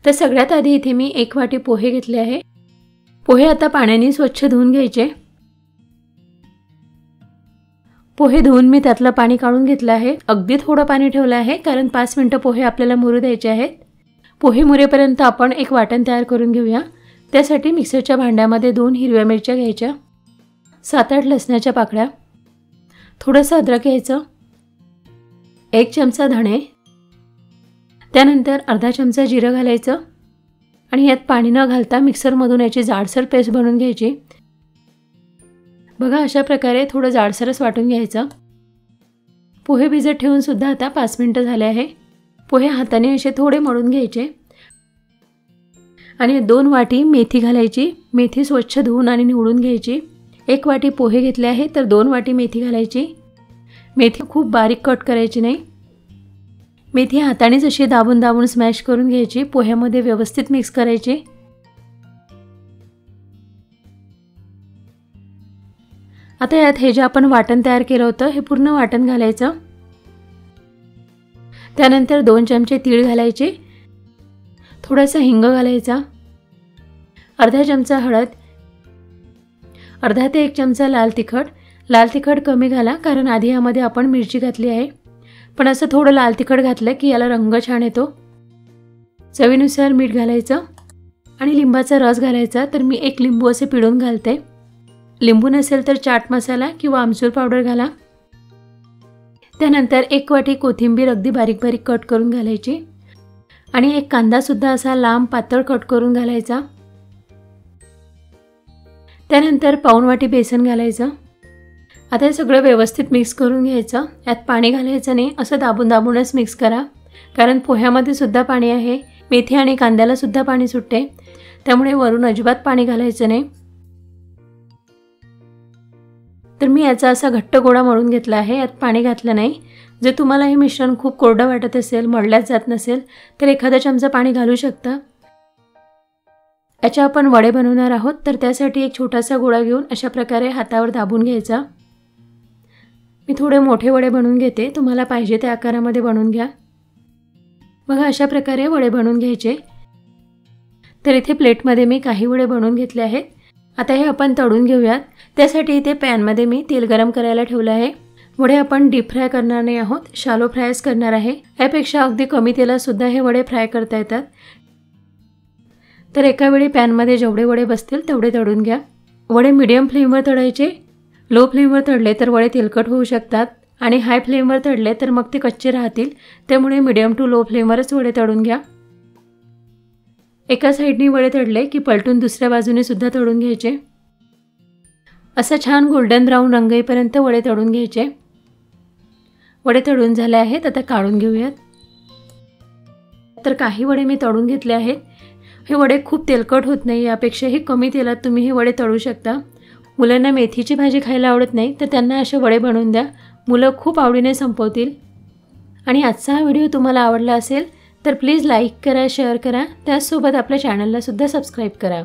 तर सगळ्यात आधी इथे मी 1 वाटी पोहे घेतले आहे। पोहे आता पाण्याने स्वच्छ धुवून घ्यायचे। पोहे धुवून मी त्यातलं पाणी काढून घेतलं आहे। अगदी थोडं पाणी ठेवलं आहे कारण 5 मिनिटं पोहे आपल्याला मुरू द्यायचे आहेत। पोहे मुरेपर्यंत आपण एक वाटण तयार करून घेऊया। त्यासाठी मिक्सरच्या भांड्यामध्ये 2 हिरव्या मिरच्या घ्यायच्या, 7-8 लसणाच्या पाकळ्या, थोडंसं अद्रक घ्यायचं, 1 चमचा धणे, त्यानंतर अर्धा चमचा जिरं घालायचं आणि यात पाणी न घालता मिक्सरमधून याची जाडसर पेस्ट बनवून घ्यायची। बघा अशा प्रकारे थोडं जाडसरच वाटून घ्यायचं। पोहे भिजत ठेवून सुद्धा आता 5 मिनिटं झाले आहे। पोहे हाताने असे थोडे मळून घ्यायचे आणि 2 वाटी मेथी घालायची। मेथी स्वच्छ धुवून आणि निवडून घ्यायची। 1 वाटी पोहे घेतले आहे तर 2 वाटी मेथी घालायची। मेथी खूप बारीक कट करायची नाही। मेथी हातानेच अशी दाबून दाबून स्मॅश करून घ्यायची, पोह्यामध्ये व्यवस्थित मिक्स करायची। आता यात हे जे आपण वाटण तयार केलं होतं हे पूर्ण वाटण घालायचं। त्यानंतर 2 चमचे तीळ घालायचे, थोडासा हिंग घालायचा, अर्धा चमचा हळद, अर्धा ते 1 चमचा लाल तिखट। लाल तिखट कमी घाला कारण आधी यामध्ये आपण मिरची घातली आहे, पण असं थोडं लाल तिखट घातलं की याला रंग छान येतो। चवीनुसार मीठ घालायचं आणि लिंबाचा रस घालायचा। तर मी 1 लिंबू असे पिळून घालते। लिंबू नसेल तर चाट मसाला किंवा आमचूर पावडर घाला। त्यानंतर 1 वाटी कोथिंबीर अगदी बारीक बारीक कट करून घालायची आणि 1 कांदा सुद्धा असा लांब पातळ कट करून घालायचा। त्यानंतर पाऊण वाटी बेसन घालायचं। आता हे सगळं व्यवस्थित मिक्स करून घ्यायचं। यात पाणी घालायचं नाही, असं दाबून दाबूनच मिक्स करा कारण पोह्यामध्ये सुद्धा पाणी आहे, मेथी आणि कांद्याला सुद्धा पाणी सुटते, त्यामुळे वरून अजिबात पाणी घालायचं नाही। तर मी याचा असा घट्ट गोळा मळून घेतला आहे, यात पाणी घातलं नाही। जर तुम्हाला हे मिश्रण खूप कोरडं वाटत असेल, मळल्याच जात नसेल तर एखादा चमचा पाणी घालू शकता। याचे आपण वडे बनवणार आहोत, तर त्यासाठी एक छोटासा गोळा घेऊन अशा प्रकारे हातावर दाबून घ्यायचा। मी थोडे मोठे वडे बनवून घेते, तुम्हाला पाहिजे त्या आकारामध्ये बनवून घ्या। बघा अशा प्रकारे वडे बनवून घ्यायचे। तर इथे प्लेटमध्ये मी काही वडे बनवून घेतले आहेत। आता हे आपण तळून घेऊयात। त्यासाठी इथे पॅनमध्ये मी तेल गरम करायला ठेवलं आहे। वडे आपण डीप फ्राय करणार नाही आहोत, शॅलो फ्रायच करणार आहे। यापेक्षा अगदी कमी तेलात सुद्धा हे वडे फ्राय करता येतात। तर एका वेळी पॅनमध्ये जेवढे वडे बसतील तेवढे तळून घ्या। वडे मीडियम फ्लेमवर तळायचे। लो फ्लेमवर तळले तर वडे तेलकट होऊ शकतात आणि हाय फ्लेमवर तळले तर मग ते कच्चे राहतील, त्यामुळे मीडियम टू लो फ्लेमवरच वडे तळून घ्या। एका साइडनी वडे तळले की पलटून दुसऱ्या बाजूने सुद्धा तळून घ्यायचे। असा छान गोल्डन ब्राऊन रंग येईपर्यंत वडे तळून घ्यायचे। वडे तळून झाले आहेत, आता काढून घेऊयात। तर काही वडे मी तळून घेतले आहेत। हे वडे खूप तेलकट होत नाही, यापेक्षाही कमी तेलात तुम्ही हे वडे तळू शकता। मुलांना मेथीची भाजी खायला आवडत नाही तर त्यांना असे वडे बनवून द्या, मुलं खूप आवडीने संपवतील। आणि आजचा हा व्हिडिओ तुम्हाला आवडला असेल तर प्लीज लाईक करा, शेअर करा, त्याचसोबत आपल्या चॅनलला सुद्धा सबस्क्राईब करा।